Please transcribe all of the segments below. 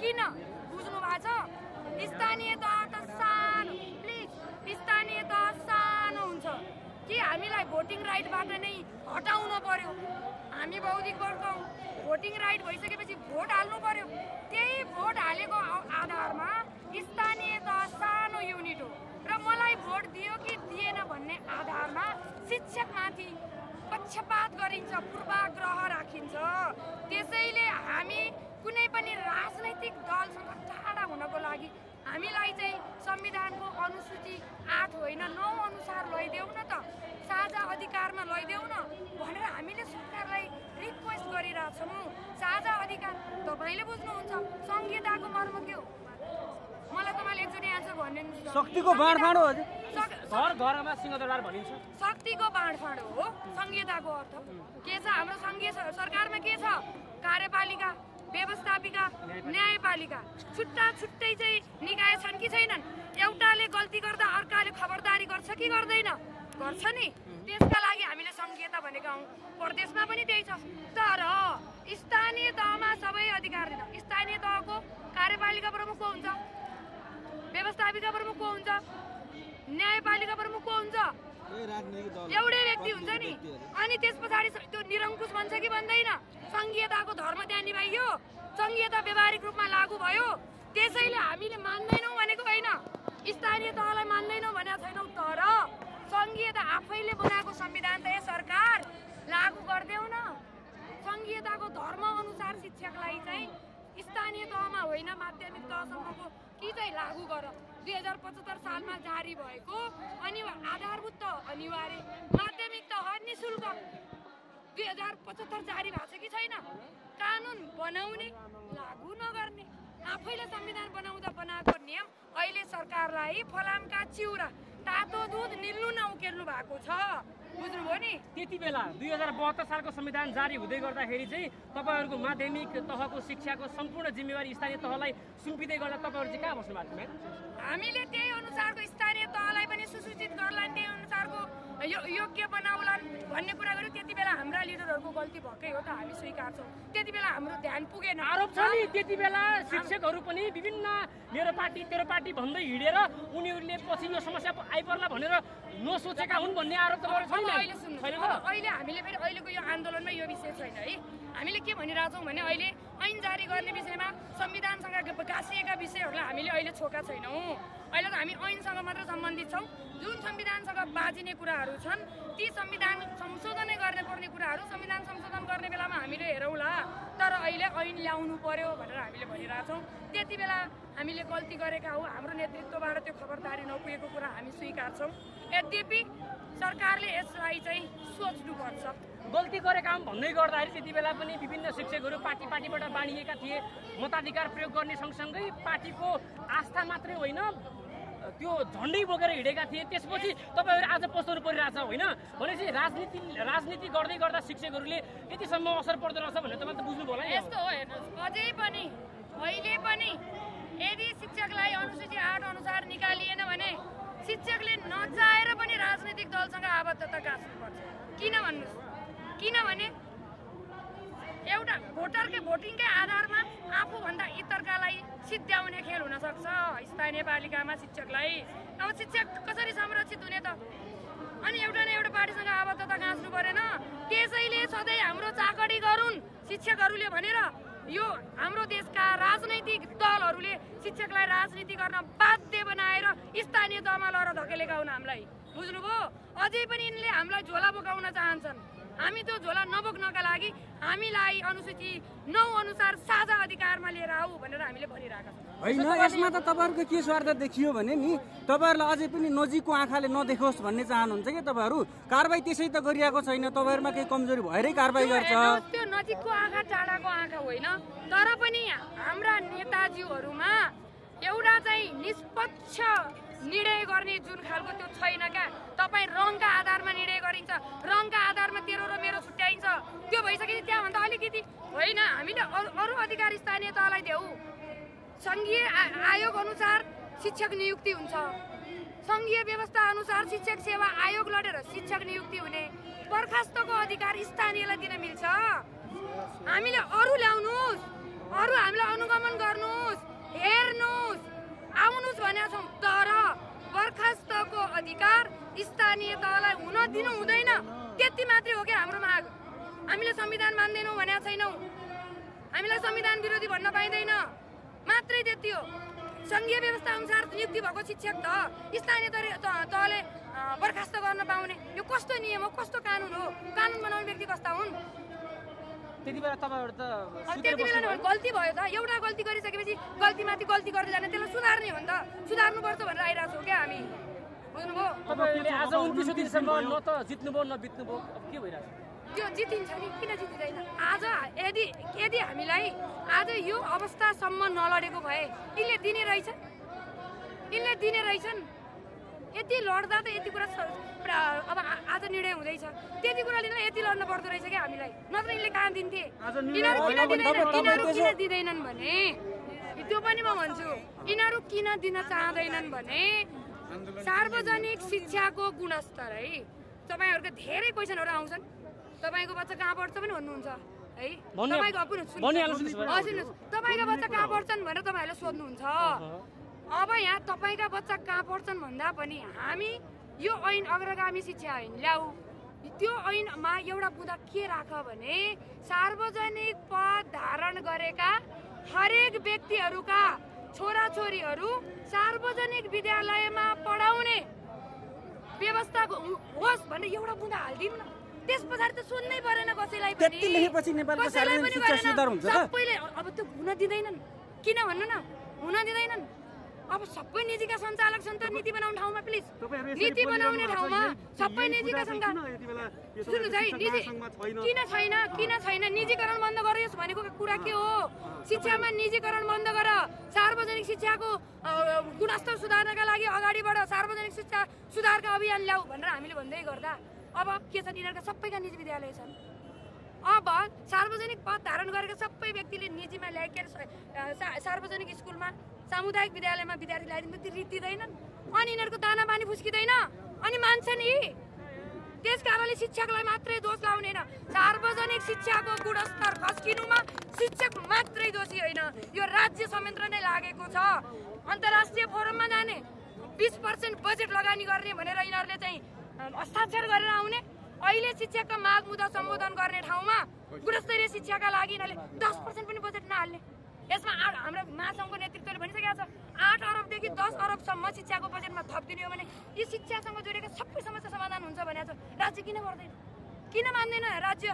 किन बुझ्नु भएको छ? स्थानीय तह त सानो, प्लिज स्थानीय तह सानो हुन्छ कि हामीलाई भोटिङ राइटबाट नै हटाउन पर्यो। हामी बौद्धिक वर्ग हौँ, भोटिङ राइट भइसकेपछि भोट हाल्नु पर्यो। त्यही भोट हालेको आधारमा स्थानीय तह सानो युनिट हो र मलाई भोट दियो कि दिएन भन्ने आधारमा शिक्षकमाथि पक्षपात गरिन्छ, पूर्वाग्रह राखिन्छ। त्यसैले हामी कुनै पनि राजनैतिक दलसँग टाढा हुनको लागि हामीलाई चाहिँ संविधानको अनुसूची 8 होइन 9 अनुसार लैदेऊ न त, साझा अधिकारमा लैदेऊ न भनेर हामीले सरकारलाई रिक्वेस्ट गरिरहेछौँ। साझा अधिकार तपाईँले बुझ्नुहुन्छ, संहिताको मर्म के हो? मलाई तपाईँले एकचोटि एन्सर भनिदिनु। शक्तिको बाँडफाँड हो। घर घरमा सिंहदरबार भनिन्छ। शक्तिको बाँडफाँड हो संहिताको अर्थ के छ? हाम्रो संघीय सरकारमा के छ? कार्यपालिका, व्यवस्थापिका, न्यायपालिका छुट्टा छुट्टै चाहिँ निकाय छन् कि छैनन्? एउटाले गल्ती गर्दा अर्काले खबरदारी गर्छ कि गर्दैन? गर्छ नि। त्यसका लागि हामीले संघीयता भनेका हौँ। प्रदेशमा पनि त्यही छ। तर स्थानीय तहमा सबै अधिकार दिन। स्थानीय तहको कार्यपालिका प्रमुख को हुन्छ? व्यवस्थापिका प्रमुख को हुन्छ? न्यायपालिका प्रमुख को हुन्छ? एउटै व्यक्ति हुन्छ नि। अनि त्यस पछाडि त्यो निरङ्कुश बन्छ कि बन्दैन? संघीयताको धर्म त्यहाँ निभाइयो, संघीयता व्यवहारिक रूपमा लागू भयो। त्यसैले हामीले मान्दैनौँ भनेको होइन, स्थानीय तहलाई मान्दैनौँ भनेको छैनौँ, तर संघीयता आफैले बनाएको संविधान त सरकार लागू गरिदेऊ न। संघीयताको धर्म अनुसार शिक्षकलाई चाहिँ स्थानीय तहमा होइन माध्यमिक तहसम्मको कि चाहिँ लागू गर। 2075 सालमा जारी भएको आधारभूत अनिवार्य माध्यमिक तह निशुल्क 2075 जारी भएको छ कि छैन? कानुन बनाउने, लागू नगर्ने, आफैले संविधान बनाउँदा बनाएको नियम अहिले सरकारलाई फलामका चिउरा तातो दुध निल्नु नउकेल्नु भएको छ। बुझ्नुभयो नि? त्यति बेला 2072 सालको संविधान जारी हुँदै गर्दाखेरि चाहिँ तपाईँहरूको माध्यमिक तहको शिक्षाको सम्पूर्ण जिम्मेवारी स्थानीय तहलाई सुम्पिँदै गर्दा तपाईँहरू चाहिँ कहाँ बस्नु भएको थियो? हामीले त्यही अनुसारको स्थानीय तहलाई पनि सुसूचित गर्लान्, त्यही अनुसारको योग्य बनाउलान् भन्ने कुरा गर्यो। त्यति बेला हाम्रा लिडरहरूको गल्ती भएकै हो त, हामी स्वीकार्छौँ। त्यति बेला हाम्रो ध्यान पुगेन। आरोप छ नि त्यति बेला शिक्षकहरू पनि विभिन्न मेरो पार्टी तेरो पार्टी भन्दै हिँडेर उनीहरूले पछि यो समस्या आइपर्ला भनेर नसोचेका हुन् भन्ने आरोप तपाईँहरू छैन? अहिले हामीले फेरि अहिलेको यो आन्दोलनमा यो विषय छैन है। हामीले के भनिरहेछौँ भने अहिले ऐन जारी गर्ने विषयमा संविधानसँग गाँसिएका विषयहरूलाई हामीले अहिले छोएका छैनौँ। अहिले त हामी ऐनसँग मात्र सम्बन्धित छौँ। जुन संविधानसँग बाजिने कुराहरू छन् ती संविधान संशोधनै गर्ने पर्ने कुराहरू संविधान संशोधन गर्ने बेलामा हामीले हेरौँला। तर अहिले ऐन ल्याउनु पर्यो भनेर हामीले भनिरहेछौँ। त्यति बेला हामीले गल्ती गरेका हौँ, हाम्रो नेतृत्वबाट त्यो खबरदारी नपुगेको कुरा हामी स्वीकार्छौँ। यद्यपि सरकारले यसलाई चाहिँ सोच्नुपर्छ। गल्ती गरेका हौँ भन्दै गर्दाखेरि त्यति बेला पनि विभिन्न शिक्षकहरू पार्टीबाट बाँडिएका थिए। मताधिकार प्रयोग गर्ने सँगसँगै पार्टीको आस्था मात्रै होइन त्यो झन्डै बोकेर हिँडेका थिए। त्यसपछि तपाईँहरू आज पस्ताउनु परिरहेछ होइन? भनेपछि राजनीति गर्दै गर्दा शिक्षकहरूले यतिसम्म असर पर्दो रहेछ भनेर तपाईँले त बुझ्नुभयो होला। यस्तो हो, हेर्नुहोस्, अझै पनि अहिले पनि यदि शिक्षकलाई अनुसूची 8 अनुसार निकालिएन भने शिक्षकले नचाहेर पनि राजनीतिक दलसँग आबद्धता गाँच्नुपर्छ। किन भन्नुहोस्? किनभने एउटा भोटिङकै आधारमा आफूभन्दा इतरकालाई सिद्ध्याउने खेल हुन सक्छ स्थानीय पालिकामा शिक्षकलाई। अब शिक्षक कसरी संरक्षित हुने त? अनि एउटा न एउटा पार्टीसँग आबद्धता गाँच्नु परेन? त्यसैले सधैँ हाम्रो चाकडी गरून् शिक्षकहरूले भनेर यो हाम्रो देशका राजनैतिक दलहरूले शिक्षकलाई राजनीति गर्न बाध्य बनाएर स्थानीय तहमा लहर धकेलेका हुन् हामीलाई। बुझ्नुभयो? अझै पनि यिनले हामीलाई झोला बोकाउन चाहन्छन्। हामी त्यो झोला नबोक्नका लागि हामीलाई अनुसूची 9 अनुसार साझा अधिकारमा लिएर आऊ भनेर हामीले भनिरहेका छौँ। होइन, यसमा त तपाईँहरूको के स्वार्थ देखियो भने नि तपाईँहरूलाई अझै पनि नजिकको आँखाले नदेखोस् भन्ने चाहनुहुन्छ कि तपाईँहरू? कारबाही त्यसै त गरिरहेको छैन, तपाईँहरूमा केही कमजोरी भएरै कारबाही गर्छ। त्यो नजिकको आँखा टाढाको आँखा होइन, तर पनि हाम्रा नेताजीहरूमा एउटा चाहिँ निष्पक्ष निर्णय गर्ने जुन खालको त्यो छैन क्या। तपाईँ रङका आधारमा निर्णय गरिन्छ, रङका आधारमा तेरो र मेरो छुट्याइन्छ। त्यो भइसकेपछि त्यहाँभन्दा अलिकति होइन, हामीले अरू अधिकार स्थानीय तहलाई देऊ। सङ्घीय आयोग अनुसार शिक्षक नियुक्ति हुन्छ, सङ्घीय व्यवस्था अनुसार शिक्षक सेवा आयोग लडेर शिक्षक नियुक्ति हुने, बर्खास्तको अधिकार स्थानीयलाई दिन मिल्छ। हामीले अरू ल्याउनुहोस्, अरू हामीलाई अनुगमन गर्नुहोस्। मात्रै हो क्या हाम्रो माग। हामीले संविधान मान्दैनौँ भनेका छैनौँ, हामीलाई संविधान विरोधी भन्न पाइँदैन, मात्रै त्यति हो। सङ्घीय व्यवस्था अनुसार नियुक्ति भएको शिक्षक त स्थानीय तहले बर्खास्त गर्न पाउने, यो कस्तो नियम हो, कस्तो कानुन हो? कानुन बनाउने व्यक्ति कस्ता हुन्? त्यति बेला तपाईँहरू त त्यति बेला गल्ती भयो त, एउटा गल्ती गरिसकेपछि गल्तीमाथि गल्ती गर्दै जाने, त्यसलाई सुधार्ने हो नि त, सुधार्नुपर्छ भनेर आइरहेको छौँ क्या हामी, बुझ्नुभयो? तपाईँहरूले आज 29 दिनसम्म न त जित्नुभयो न बित्नुभयो, अब के भइरहेको छ? त्यो जितिन्छ नि, किन जितिँदैन? आज यदि हामीलाई आज यो अवस्थासम्म नलडेको भए यिनले दिने रहेछन्। यति लड्दा त यति कुरा अब आज निर्णय हुँदैछ, त्यति कुरा लिन यति लड्न पर्दो रहेछ क्या हामीलाई, नत्र यिनले कहाँ दिन्थे? यिनीहरू किन दिँदैनन् भने, त्यो पनि म भन्छु, यिनीहरू किन दिन चाहँदैनन् भने सार्वजनिक शिक्षाको गुणस्तर है। तपाईँहरूको धेरै क्वेसनहरू आउँछन्, तपाईँको बच्चा कहाँ पढ्छ पनि भन्नुहुन्छ है, तपाईँको बच्चा कहाँ पढ्छन् भनेर तपाईँहरूले सोध्नुहुन्छ। अब यहाँ तपाईँका बच्चा कहाँ पढ्छन् भन्दा पनि हामी यो ऐन अग्रगामी शिक्षा ऐन ल्याऊ। त्यो ऐनमा एउटा बुँदा के राख भने सार्वजनिक पद धारण गरेका हरेक व्यक्तिहरूका छोराछोरीहरू सार्वजनिक विद्यालयमा पढाउने व्यवस्था होस् भनेर एउटा बुँदा हालिदिउँ न। त्यस पछाडि त सुन्नै परेन कसैलाई पनि। त्यति लेखेपछि नेपालको सार्वजनिक शिक्षा सुधार हुन्छ त? सबैले अब त्यो हुन दिँदैनन्, किन भन्नु न, हुन दिँदैनन्। अब सबै निजीका सञ्चालक छन् त नीति बनाउने ठाउँमा, प्लिज नीति बनाउने ठाउँमा सबै निजीका सङ्घ सुन्नुहोस् है, निजी किन छैन निजीकरण बन्द गरियोस् भनेको कुरा के हो? शिक्षामा निजीकरण बन्द गर, सार्वजनिक शिक्षाको गुणस्तर सुधार्नका लागि अगाडि बढ, सार्वजनिक शिक्षा सुधारका अभियान ल्याऊ भनेर हामीले भन्दै गर्दा अब के छ, यिनीहरूका सबैका निजी विद्यालय छन्। अब सार्वजनिक पद धारण गरेका सबै व्यक्तिले निजीमा ल्याएर सार्वजनिक स्कुलमा सामुदायिक विद्यालयमा विद्यार्थी ल्याइदिनु दिँदैनन्, अनि यिनीहरूको दाना पानी फुस्किँदैन, अनि मान्छन् यी। त्यस कारणले शिक्षकलाई मात्रै दोष लाउनेन, सार्वजनिक शिक्षाको गुणस्तर खस्किनुमा शिक्षक मात्रै दोषी होइन, यो राज्य संयन्त्र नै लागेको छ। अन्तर्राष्ट्रिय फोरममा जाने 20% बजेट लगानी गर्ने भनेर यिनीहरूले चाहिँ हस्ताक्षर गरेर आउने, अहिले शिक्षकका माग मुद्दा सम्बोधन गर्ने ठाउँमा गुणस्तरीय शिक्षाका लागि यिनीहरूले 10% पनि बजेट नहाल्ने। यसमा हाम्रो महासङ्घको नेतृत्वले भनिसकेको छ 8 अरबदेखि 10 अरबसम्म शिक्षाको बजेटमा थपिदिने हो भने यी शिक्षासँग जोडिएका सबै समस्या समाधान हुन्छ भनेको छ। राज्य किन गर्दैन, किन मान्दैन राज्य?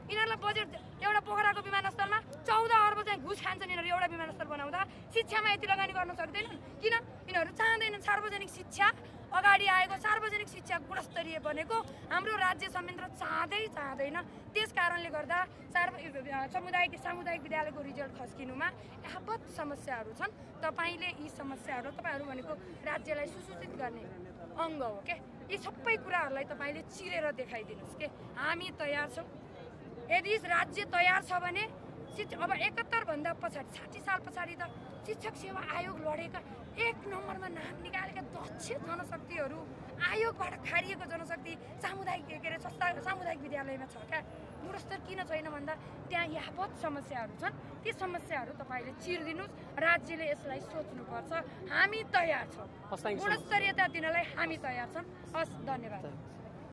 यिनीहरूलाई बजेट एउटा पोखराको विमानस्थलमा 14 अर्ब चाहिँ घुस खान्छन् यिनीहरू, एउटा विमानस्थल बनाउँदा शिक्षामा यति लगानी गर्न सक्दैनन्। किन? यिनीहरू चाहँदैनन् सार्वजनिक शिक्षा अगाडि आएको, सार्वजनिक शिक्षा गुणस्तरीय बनेको हाम्रो राज्य संयन्त्र चाहँदैन। त्यस कारणले गर्दा सामुदायिक विद्यालयको रिजल्ट खस्किनुमा यावत समस्याहरू छन्। तपाईँले यी समस्याहरू, तपाईँहरू भनेको राज्यलाई सुसूचित गर्ने अङ्ग हो के, यी सबै कुराहरूलाई तपाईँले चिरेर देखाइदिनुहोस् के, हामी तयार छौँ। यदि राज्य तयार छ भने अब 71 भन्दा पछाडि 60 साल पछाडि त शिक्षक सेवा आयोग लडेका 1 नम्बरमा नाम निकालेका दक्ष जनशक्तिहरू, आयोगबाट खारिएको जनशक्ति सामुदायिक विद्यालयमा छ क्या। गुणस्तर किन छैन भन्दा त्यहाँ यावत समस्याहरू छन्, ती समस्याहरू तपाईँले चिरिदिनुहोस्, राज्यले यसलाई सोच्नुपर्छ। हामी तयार छौँ, गुणस्तरीयता दिनलाई हामी तयार छौँ। हस्, धन्यवाद।